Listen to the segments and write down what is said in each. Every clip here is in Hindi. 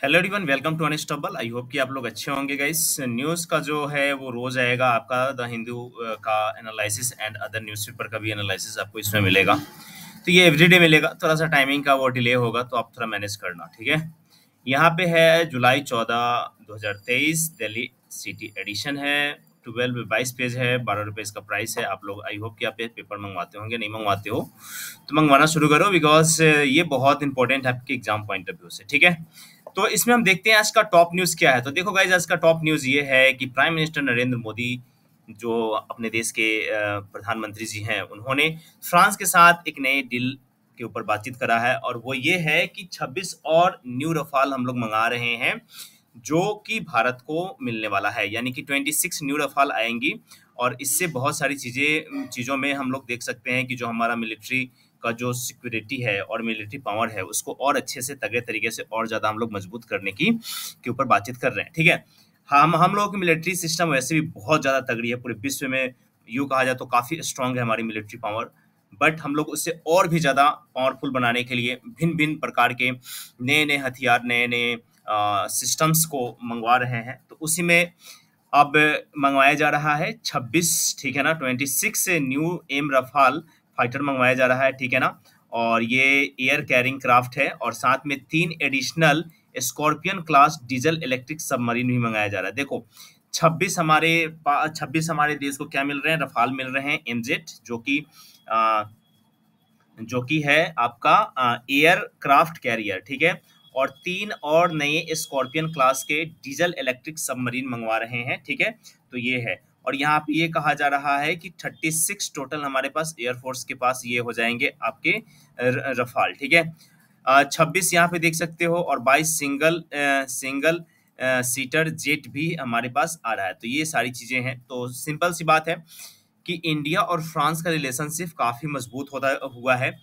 Hello everyone, welcome to unstoppable. I hope कि आप लोग अच्छे होंगे गाइस। न्यूज़ का जो है वो रोज़ आएगा आपका। द हिंदू का एनालिसिस एंड अदर न्यूज़पेपर का भी एनालिसिस आपको इसमें मिलेगा। तो ये एवरीडे मिलेगा। थोड़ा सा टाइमिंग का वो डिले होगा तो आप थोड़ा मैनेज करना, ठीक है। यहाँ पे है जुलाई 14 2023 दिल्ली सिटी एडिशन है। 22 पेज है, 12 रुपये इसका प्राइस है। आप लोग आई होप कि आप ये पेपर मंगवाते होंगे। नहीं मंगवाते हो तो मंगवाना शुरू करो, बिकॉज ये बहुत इंपॉर्टेंट है आपके एग्जाम पॉइंट ऑफ व्यू से, ठीक है। तो इसमें हम देखते हैं आज का टॉप न्यूज़ क्या है। तो देखो गाइज, आज का टॉप न्यूज़ ये है कि प्राइम मिनिस्टर नरेंद्र मोदी जो अपने देश के प्रधानमंत्री जी हैं, उन्होंने फ्रांस के साथ एक नए डील के ऊपर बातचीत करा है। और वो ये है कि 26 और न्यू रफाल हम लोग मंगा रहे हैं, जो कि भारत को मिलने वाला है। यानी कि 26 न्यू रफाल आएंगी। और इससे बहुत सारी चीज़ों में हम लोग देख सकते हैं कि जो हमारा मिलिट्री का जो सिक्योरिटी है और मिलिट्री पावर है, उसको और अच्छे से तगड़े तरीके से और ज़्यादा हम लोग मजबूत करने की के ऊपर बातचीत कर रहे हैं, ठीक है। हम लोगों की मिलिट्री सिस्टम वैसे भी बहुत ज़्यादा तगड़ी है। पूरे विश्व में यूँ कहा जाए तो काफ़ी स्ट्रांग है हमारी मिलिट्री पावर। बट हम लोग उससे और भी ज़्यादा पावरफुल बनाने के लिए भिन्न भिन्न प्रकार के नए नए हथियार, नए नए सिस्टम्स को मंगवा रहे हैं। तो उसी में अब मंगवाया जा रहा है 26, ठीक है ना। 26 न्यू एम रफाल फाइटर मंगवाया जा रहा है, ठीक है ना। और ये एयर कैरिंग क्राफ्ट है और साथ में 3 additional scorpion class diesel electric submarine भी मंगाया जा रहा है। देखो, 26 हमारे देश को क्या मिल रहे हैं? रफाल मिल रहे हैं एमजेट, जो कि है आपका एयरक्राफ्ट कैरियर, ठीक है। और 3 और नए स्कॉर्पियन क्लास के डीजल इलेक्ट्रिक सबमरीन मंगवा रहे हैं, ठीक है। तो ये है। और यहाँ पे ये कहा जा रहा है कि 36 टोटल हमारे पास एयरफोर्स के पास ये हो जाएंगे आपके रफाल, ठीक है। 26 यहाँ पे देख सकते हो और 22 सिंगल सीटर जेट भी हमारे पास आ रहा है। तो ये सारी चीज़ें हैं। तो सिंपल सी बात है कि इंडिया और फ्रांस का रिलेशनशिप काफ़ी मजबूत होता हुआ है।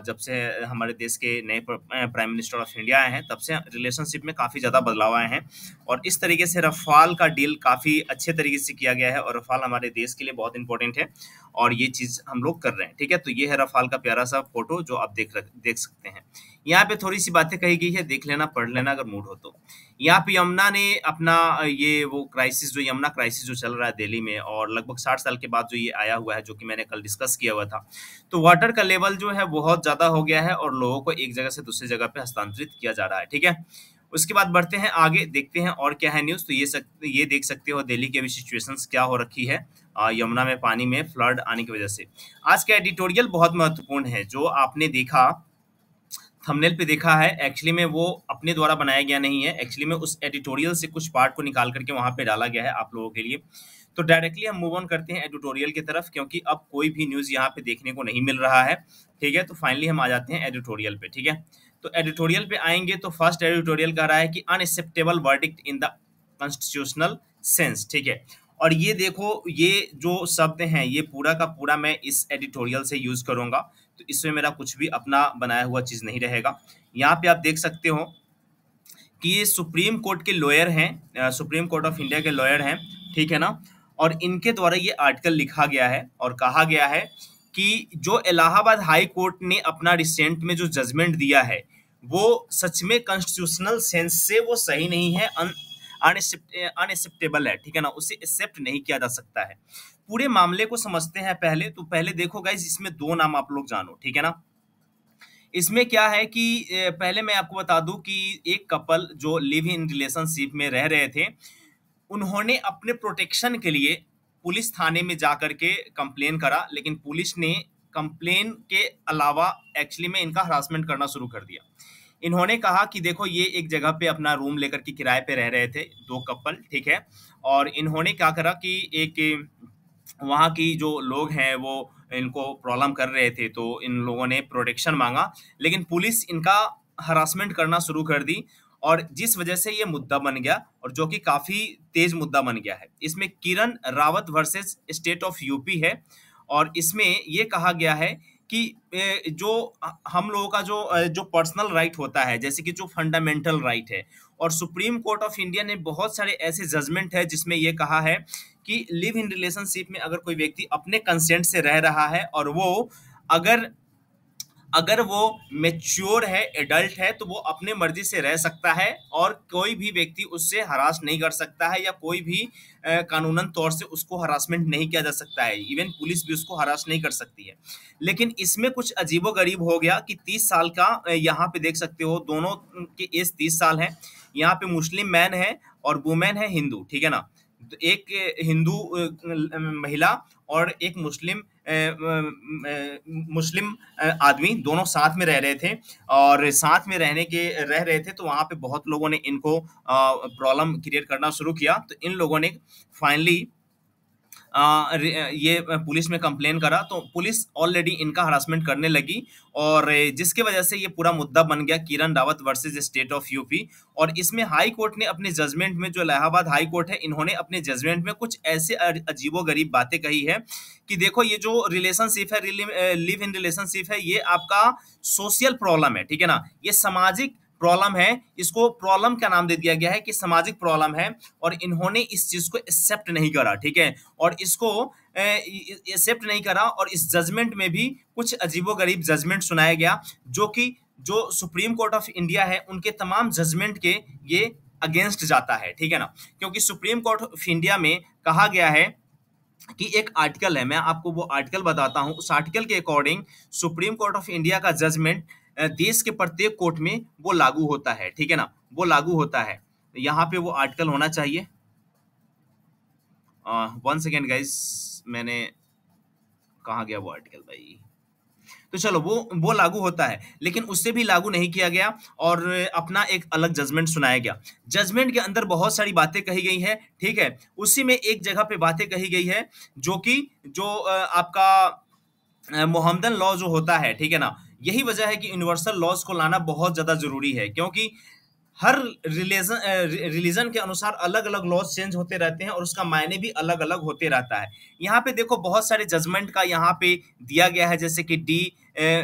जब से हमारे देश के नए प्राइम मिनिस्टर ऑफ इंडिया आए हैं, तब से रिलेशनशिप में काफ़ी ज़्यादा बदलाव आए हैं। और इस तरीके से रफाल का डील काफ़ी अच्छे तरीके से किया गया है और रफाल हमारे देश के लिए बहुत इंपॉर्टेंट है। और ये चीज़ हम लोग कर रहे हैं, ठीक है। तो ये है रफाल का प्यारा सा फोटो जो आप देख सकते हैं। यहाँ पे थोड़ी सी बातें कही गई है, देख लेना, पढ़ लेना अगर मूड हो तो। यहाँ पे यमुना ने अपना ये वो क्राइसिस, जो यमुना क्राइसिस जो चल रहा है दिल्ली में, और लगभग 60 साल के बाद जो ये आया हुआ है, जो कि मैंने कल डिस्कस किया हुआ था। तो वाटर का लेवल जो है बहुत ज़्यादा हो गया है और लोगों को एक जगह से दूसरी जगह पे हस्तांतरित किया जा रहा है, ठीक है। उसके बाद बढ़ते हैं आगे, देखते हैं और क्या है न्यूज़। तो ये देख सकते हो दिल्ली की अभी सिचुएशंस क्या हो रखी है यमुना में पानी में फ्लड आने की वजह से। आज का एडिटोरियल बहुत महत्वपूर्ण है। जो आपने देखा, थंबनेल पे देखा है, एक्चुअली में वो अपने द्वारा बनाया गया नहीं है। एक्चुअली में उस एडिटोरियल से कुछ पार्ट को निकाल करके वहाँ पे डाला गया है आप लोगों के लिए। तो डायरेक्टली हम मूव ऑन करते हैं एडिटोरियल की तरफ, क्योंकि अब कोई भी न्यूज़ यहाँ पे देखने को नहीं मिल रहा है, ठीक है। तो फाइनली हम आ जाते हैं एडिटोरियल पे, ठीक है। तो एडिटोरियल पे आएंगे तो फर्स्ट एडिटोरियल कह रहा है कि unacceptable verdict in the constitutional sense, ठीक है। और ये देखो, ये जो शब्द हैं ये पूरा का पूरा मैं इस एडिटोरियल से यूज करूंगा। तो इसमें मेरा कुछ भी अपना बनाया हुआ चीज नहीं रहेगा। यहाँ पे आप देख सकते हो कि ये सुप्रीम कोर्ट के लॉयर हैं, सुप्रीम कोर्ट ऑफ इंडिया के लॉयर हैं, ठीक है ना। और इनके द्वारा ये आर्टिकल लिखा गया है और कहा गया है कि जो इलाहाबाद हाई कोर्ट ने अपना रिसेंट में जो जजमेंट दिया है, वो सच में कॉन्स्टिट्यूशनल सेंस से वो सही नहीं है, अनएक्सेप्टेबल है, ठीक है ना। उसे एक्सेप्ट नहीं किया जा सकता है। पूरे मामले को समझते हैं पहले। तो पहले देखो गाइस, इसमें 2 नाम आप लोग जानो, ठीक है ना। इसमें क्या है कि पहले मैं आपको बता दूं कि एक कपल जो लिव इन रिलेशनशिप में रह रहे थे, उन्होंने अपने प्रोटेक्शन के लिए पुलिस थाने में जाकर के कंप्लेन करा। लेकिन पुलिस ने कंप्लेन के अलावा एक्चुअली में इनका हरासमेंट करना शुरू कर दिया। इन्होंने कहा कि देखो, ये एक जगह पे अपना रूम लेकर के किराए पे रह रहे थे 2 कपल, ठीक है। और इन्होंने क्या करा कि एक वहाँ की जो लोग हैं वो इनको प्रॉब्लम कर रहे थे, तो इन लोगों ने प्रोटेक्शन मांगा। लेकिन पुलिस इनका हरासमेंट करना शुरू कर दी और जिस वजह से ये मुद्दा बन गया, और जो कि काफ़ी तेज मुद्दा बन गया है। इसमें Kiran Rawat versus state of UP है। और इसमें ये कहा गया है कि जो हम लोगों का जो पर्सनल राइट होता है, जैसे कि जो फंडामेंटल राइट है, और सुप्रीम कोर्ट ऑफ इंडिया ने बहुत सारे ऐसे जजमेंट है जिसमें ये कहा है कि लिव इन रिलेशनशिप में अगर कोई व्यक्ति अपने कंसेंट से रह रहा है और वो अगर अगर वो मैच्योर है, एडल्ट है, तो वो अपने मर्जी से रह सकता है और कोई भी व्यक्ति उससे हरास नहीं कर सकता है, या कोई भी कानूनन तौर से उसको हरासमेंट नहीं किया जा सकता है। इवन पुलिस भी उसको हरास नहीं कर सकती है। लेकिन इसमें कुछ अजीबो-गरीब हो गया कि 30 साल का, यहाँ पे देख सकते हो दोनों की एज 30 साल है। यहाँ पे मुस्लिम मैन है और वुमेन है हिंदू, ठीक है ना? तो एक हिंदू महिला और एक मुस्लिम मुस्लिम आदमी दोनों साथ में रह रहे थे, और साथ में रह रहे थे, तो वहाँ पे बहुत लोगों ने इनको प्रॉब्लम क्रिएट करना शुरू किया। तो इन लोगों ने फाइनली ये पुलिस में कंप्लेन करा, तो पुलिस ऑलरेडी इनका हरासमेंट करने लगी, और जिसकी वजह से ये पूरा मुद्दा बन गया Kiran Rawat versus state of UP. और इसमें हाई कोर्ट ने अपने जजमेंट में, जो इलाहाबाद हाई कोर्ट है, इन्होंने अपने जजमेंट में कुछ ऐसे अजीबो-गरीब बातें कही है कि देखो, ये जो रिलेशनशिप है, लिव इन रिलेशनशिप है, ये आपका सोशल प्रॉब्लम है, ठीक है ना? ये सामाजिक प्रॉब्लम है, इसको प्रॉब्लम का नाम दे दिया गया है कि सामाजिक प्रॉब्लम है, और इन्होंने इस चीज को एक्सेप्ट नहीं करा, ठीक है? और इसको एक्सेप्ट नहीं करा, और इस जजमेंट में भी कुछ अजीबोगरीब जजमेंट सुनाया गया, जो कि जो सुप्रीम कोर्ट ऑफ इंडिया है, उनके तमाम जजमेंट के ये अगेंस्ट जाता है, ठीक है ना? क्योंकि सुप्रीम कोर्ट ऑफ इंडिया में कहा गया है कि एक आर्टिकल है, मैं आपको वो आर्टिकल बताता हूं। उस आर्टिकल के according supreme court of India का जजमेंट देश के प्रत्येक कोर्ट में वो लागू होता है, ठीक है ना? वो लागू होता है। यहाँ पे वो आर्टिकल होना चाहिए। 1 सेकेंड गाइस, मैंने कहाँ गया वो आर्टिकल भाई? तो चलो, वो लागू होता है, लेकिन उससे भी लागू नहीं किया गया, और अपना एक अलग जजमेंट सुनाया गया। जजमेंट के अंदर बहुत सारी बातें कही गई है, ठीक है? उसी में एक जगह पे बातें कही गई है, जो कि जो आपका मोहम्मदन लॉ जो होता है, ठीक है ना? यही वजह है कि यूनिवर्सल लॉज को लाना बहुत ज्यादा जरूरी है, क्योंकि हर रिलीजन के अनुसार अलग अलग लॉज चेंज होते रहते हैं, और उसका मायने भी अलग अलग होते रहता है। यहाँ पे देखो, बहुत सारे जजमेंट का यहाँ पे दिया गया है, जैसे कि डी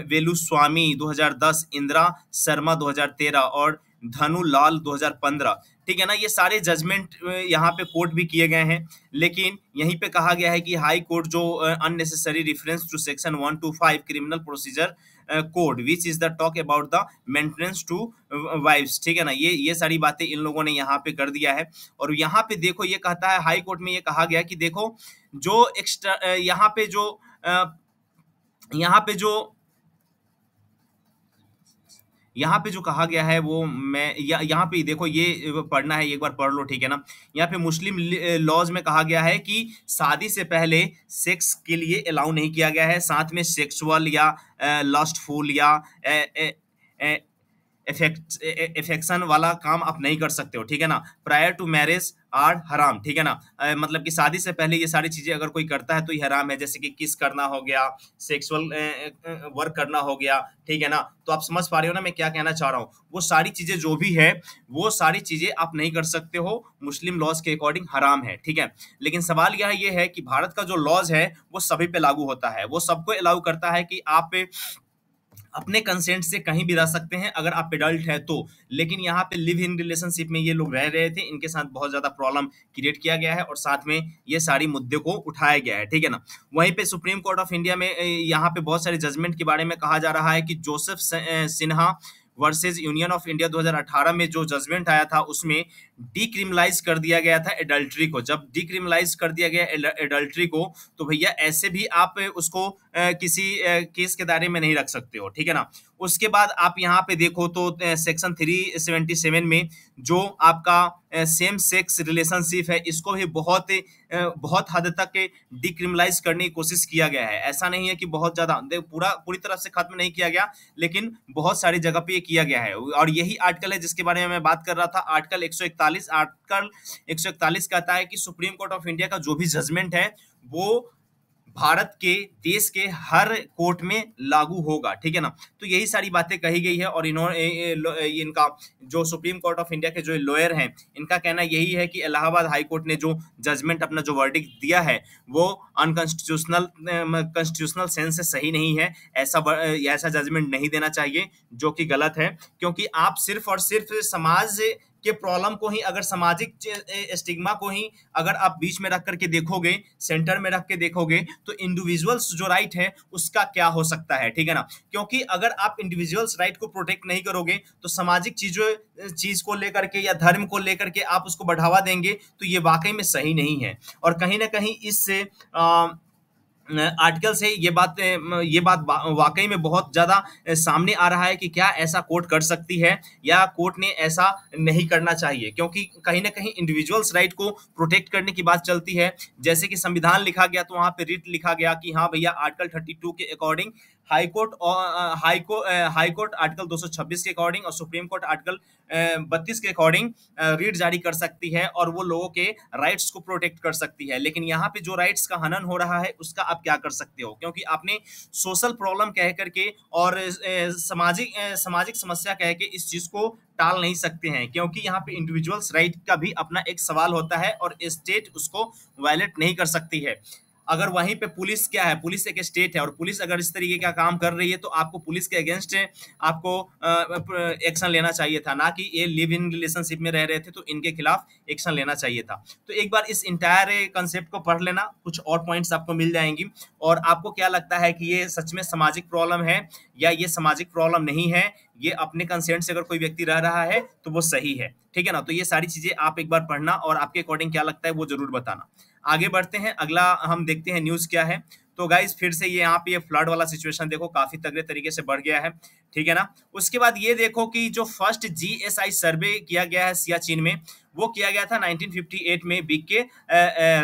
वेलुस्वामी 2010, इंदिरा शर्मा 2013 और धनु लाल 2015, ठीक है ना? ये सारे जजमेंट यहाँ पे कोर्ट भी किए गए हैं, लेकिन यहीं पे कहा गया है कि हाई कोर्ट जो unnecessary reference to section 125 criminal procedure code which is the talk about the maintenance to wifes, ठीक है ना? ये सारी बातें इन लोगों ने यहाँ पे कर दिया है। और यहाँ पे देखो, ये कहता है, हाई कोर्ट में ये कहा गया कि देखो, जो एक्स्ट्रा यहाँ पे जो यहाँ पे जो कहा गया है, वो मैं यहाँ पे देखो, ये पढ़ना है, एक बार पढ़ लो, ठीक है ना? यहाँ पे मुस्लिम लॉज में कहा गया है कि शादी से पहले सेक्स के लिए अलाउ नहीं किया गया है, साथ में सेक्सुअल या लस्टफुल या इफेक्शन वाला काम आप नहीं कर सकते हो, ठीक है ना? प्रायर टू मैरिज आर हराम, ठीक है ना? मतलब कि शादी से पहले ये सारी चीजें अगर कोई करता है तो ये हराम है, जैसे कि किस करना हो गया, सेक्सुअल वर्क करना हो गया, ठीक है ना? तो आप समझ पा रहे हो ना मैं क्या कहना चाह रहा हूँ? वो सारी चीजें जो भी है, वो सारी चीजें आप नहीं कर सकते हो, मुस्लिम लॉज के अकॉर्डिंग हराम है, ठीक है? लेकिन सवाल यह है कि भारत का जो लॉज है, वो सभी पे लागू होता है, वो सबको अलाउ करता है कि आप अपने कंसेंट से कहीं भी रह सकते हैं, अगर आप एडल्ट है तो। लेकिन यहाँ पे लिव इन रिलेशनशिप में ये लोग रह रहे थे, इनके साथ बहुत ज्यादा प्रॉब्लम क्रिएट किया गया है, और साथ में ये सारी मुद्दे को उठाया गया है, ठीक है ना? वहीं पे सुप्रीम कोर्ट ऑफ इंडिया में यहाँ पे बहुत सारे जजमेंट के बारे में कहा जा रहा है कि Joseph Sinha versus union of India 2018 में जो जजमेंट आया था, उसमें डीक्रिमिनलाइज कर दिया गया था एडल्ट्री को। जब डीक्रिमिनलाइज कर दिया गया एडल्ट्री को, तो भैया ऐसे भी आप उसको किसी केस के दायरे में नहीं रख सकते हो, ठीक है ना? उसके बाद आप यहाँ पे देखो तो सेक्शन 377 में जो आपका सेम सेक्स रिलेशनशिप है, इसको भी बहुत हद तक डिक्रिमिनलाइज करने की कोशिश किया गया है। ऐसा नहीं है कि बहुत ज्यादा पूरी तरह से खत्म नहीं किया गया, लेकिन बहुत सारी जगह पे ये किया गया है। और यही आर्टिकल है जिसके बारे में मैं बात कर रहा था, आर्टिकल 141 कहता है कि सुप्रीम कोर्ट ऑफ इंडिया का जो भी जजमेंट है, वो भारत के देश के हर कोर्ट में लागू होगा, ठीक है ना? तो यही सारी बातें कही गई है, और इन्होंने इनका जो सुप्रीम कोर्ट ऑफ इंडिया के जो लॉयर हैं, इनका कहना यही है कि इलाहाबाद हाई कोर्ट ने जो जजमेंट, अपना जो वर्डिक्ट दिया है, वो कॉन्स्टिट्यूशनल सेंस से सही नहीं है। ऐसा जजमेंट नहीं देना चाहिए, जो कि गलत है, क्योंकि आप सिर्फ और सिर्फ समाज के प्रॉब्लम को ही, अगर सामाजिक स्टिग्मा को ही अगर आप बीच में रख करके देखोगे, सेंटर में रख के देखोगे, तो इंडिविजुअल्स जो राइट है उसका क्या हो सकता है, ठीक है ना। क्योंकि अगर आप इंडिविजुअल्स राइट को प्रोटेक्ट नहीं करोगे तो सामाजिक चीज को लेकर के या धर्म को लेकर के आप उसको बढ़ावा देंगे, तो ये वाकई में सही नहीं है। और कहीं ना कहीं इससे आर्टिकल से ये बात वाकई में बहुत ज्यादा सामने आ रहा है कि क्या ऐसा कोर्ट कर सकती है या कोर्ट ने ऐसा नहीं करना चाहिए, क्योंकि कहीं ना कहीं इंडिविजुअल्स राइट को प्रोटेक्ट करने की बात चलती है। जैसे कि संविधान लिखा गया तो वहां पे रिट लिखा गया कि हाँ भैया, आर्टिकल 32 के अकॉर्डिंग हाई कोर्ट आर्टिकल 226 के अकॉर्डिंग और सुप्रीम कोर्ट आर्टिकल 32 के अकॉर्डिंग रीट जारी कर सकती है और वो लोगों के राइट्स को प्रोटेक्ट कर सकती है। लेकिन यहाँ पे जो राइट्स का हनन हो रहा है उसका आप क्या कर सकते हो, क्योंकि आपने सोशल प्रॉब्लम कह करके और सामाजिक समस्या कह के इस चीज को टाल नहीं सकते हैं, क्योंकि यहाँ पे इंडिविजुअल्स राइट का भी अपना एक सवाल होता है और स्टेट उसको वायलेट नहीं कर सकती है। अगर वहीं पे पुलिस क्या है, पुलिस एक स्टेट है और पुलिस अगर इस तरीके का काम कर रही है तो आपको पुलिस के अगेंस्ट आपको एक्शन लेना चाहिए था, ना कि ये लिव इन रिलेशनशिप में रह रहे थे तो इनके खिलाफ एक्शन लेना चाहिए था। तो एक बार इस इंटायर कंसेप्ट को पढ़ लेना, कुछ और पॉइंट्स आपको मिल जाएंगी। और आपको क्या लगता है कि ये सच में सामाजिक प्रॉब्लम है या ये सामाजिक प्रॉब्लम नहीं है, ये अपने कंसेंट से अगर कोई व्यक्ति रह रहा है तो वो सही है, ठीक है ना। तो ये सारी चीजें आप एक बार पढ़ना और आपके अकॉर्डिंग क्या लगता है वो जरूर बताना। आगे बढ़ते हैं, अगला हम देखते हैं न्यूज क्या है। तो गाइस फिर से ये यहाँ पे ये फ्लड वाला सिचुएशन देखो काफी तगड़े तरीके से बढ़ गया है, ठीक है ना। उसके बाद ये देखो कि जो फर्स्ट जीएसआई सर्वे किया गया है सियाचिन में, वो किया गया था 1958 में बीके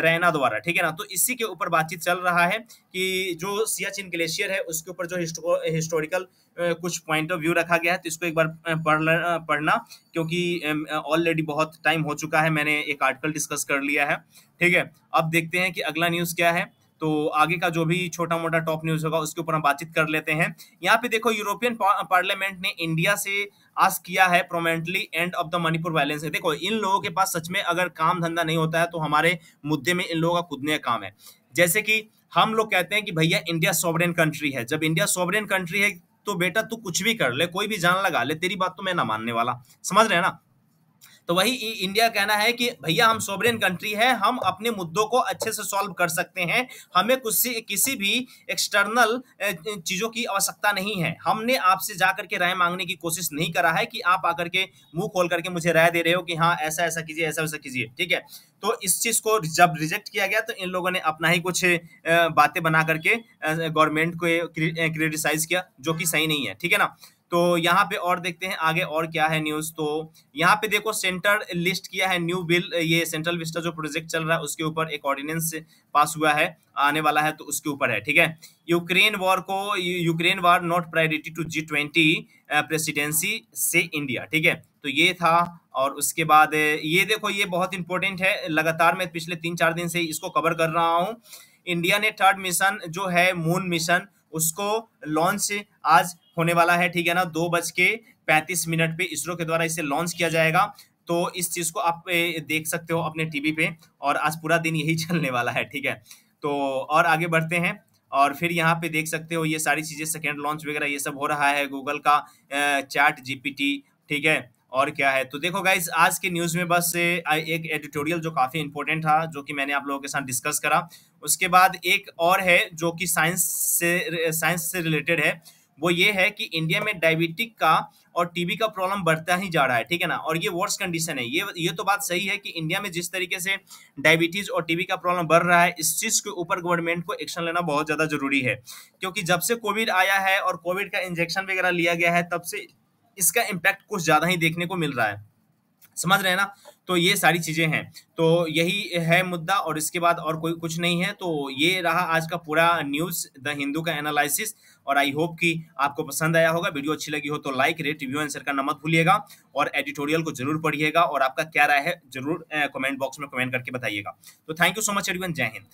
रैना द्वारा, ठीक है ना। तो इसी के ऊपर बातचीत चल रहा है कि जो सियाचिन ग्लेशियर है उसके ऊपर जो हिस्टोरिकल कुछ पॉइंट ऑफ व्यू रखा गया है, तो इसको एक बार पढ़ना, क्योंकि ऑलरेडी बहुत टाइम हो चुका है, मैंने एक आर्टिकल डिस्कस कर लिया है, ठीक है। अब देखते हैं कि अगला न्यूज क्या है। तो आगे का जो भी छोटा मोटा टॉप न्यूज होगा उसके ऊपर हम बातचीत कर लेते हैं। यहाँ पे देखो यूरोपियन पार्लियामेंट ने इंडिया से आस्क किया है prominently end of the Manipur violence. देखो इन लोगों के पास सच में अगर काम धंधा नहीं होता है तो हमारे मुद्दे में इन लोगों का कूदने का काम है। जैसे कि हम लोग कहते हैं कि भैया इंडिया सॉवरेन कंट्री है, जब इंडिया सॉवरेन कंट्री है तो बेटा तू कुछ भी कर ले, कोई भी जान लगा ले, तेरी बात तो मैं ना मानने वाला, समझ रहे हैं ना। तो वही इंडिया कहना है कि भैया हम सोवरेन कंट्री है, हम अपने मुद्दों को अच्छे से सॉल्व कर सकते हैं, हमें किसी भी एक्सटर्नल चीजों की आवश्यकता नहीं है। हमने आपसे जाकर के राय मांगने की कोशिश नहीं करा है कि आप आकर के मुंह खोल करके मुझे राय दे रहे हो कि हाँ ऐसा ऐसा कीजिए, ऐसा वैसा कीजिए, ठीक है। तो इस चीज को जब रिजेक्ट किया गया तो इन लोगों ने अपना ही कुछ बातें बना करके गवर्नमेंट को क्रिटिसाइज किया, जो कि सही नहीं है, ठीक है ना। तो यहाँ पे और देखते हैं आगे और क्या है न्यूज। तो यहाँ पे देखो सेंटर लिस्ट किया है न्यू बिल, ये सेंट्रल विस्टा जो प्रोजेक्ट चल रहा है उसके ऊपर एक ऑर्डिनेंस पास हुआ है, आने वाला है, तो उसके ऊपर है, ठीक है। Ukraine war not priority to G20 presidency से इंडिया, ठीक है। तो ये था। और उसके बाद ये देखो ये बहुत इंपॉर्टेंट है, लगातार मैं पिछले 3-4 दिन से इसको कवर कर रहा हूँ। इंडिया ने थर्ड मिशन जो है मून मिशन उसको लॉन्च आज होने वाला है, ठीक है ना। 2:35 पे इसरो के द्वारा इसे लॉन्च किया जाएगा। तो इस चीज को आप देख सकते हो अपने टीवी पे, और आज पूरा दिन यही चलने वाला है, ठीक है। तो और आगे बढ़ते हैं, और फिर यहाँ पे देख सकते हो ये सारी चीजें सेकेंड लॉन्च वगैरह ये सब हो रहा है, गूगल का चैट जीपीटी, ठीक है। और क्या है, तो देखो गाइस आज के न्यूज में बस एक एडिटोरियल जो काफी इंपॉर्टेंट था, जो कि मैंने आप लोगों के साथ डिस्कस करा। उसके बाद एक और है जो कि साइंस से रिलेटेड है, वो ये है कि इंडिया में डायबिटिक का और टीबी का प्रॉब्लम बढ़ता ही जा रहा है, ठीक है ना। और ये वर्स कंडीशन है, ये तो बात सही है कि इंडिया में जिस तरीके से डायबिटीज और टीबी का प्रॉब्लम बढ़ रहा है, इस चीज के ऊपर गवर्नमेंट को एक्शन लेना बहुत ज्यादा जरूरी है। क्योंकि जब से कोविड आया है और कोविड का इंजेक्शन वगैरह लिया गया है, तब से इसका इम्पैक्ट कुछ ज्यादा ही देखने को मिल रहा है, समझ रहे हैं ना। तो ये सारी चीजें हैं, तो यही है मुद्दा, और इसके बाद और कोई कुछ नहीं है। तो ये रहा आज का पूरा न्यूज द हिंदू का एनालिसिस, और आई होप कि आपको पसंद आया होगा। वीडियो अच्छी लगी हो तो like, rate, review and share करना मत भूलिएगा, और एडिटोरियल को जरूर पढ़िएगा, और आपका क्या राय है जरूर कमेंट बॉक्स में कमेंट करके बताइएगा। तो thank you so much everyone, जय हिंद।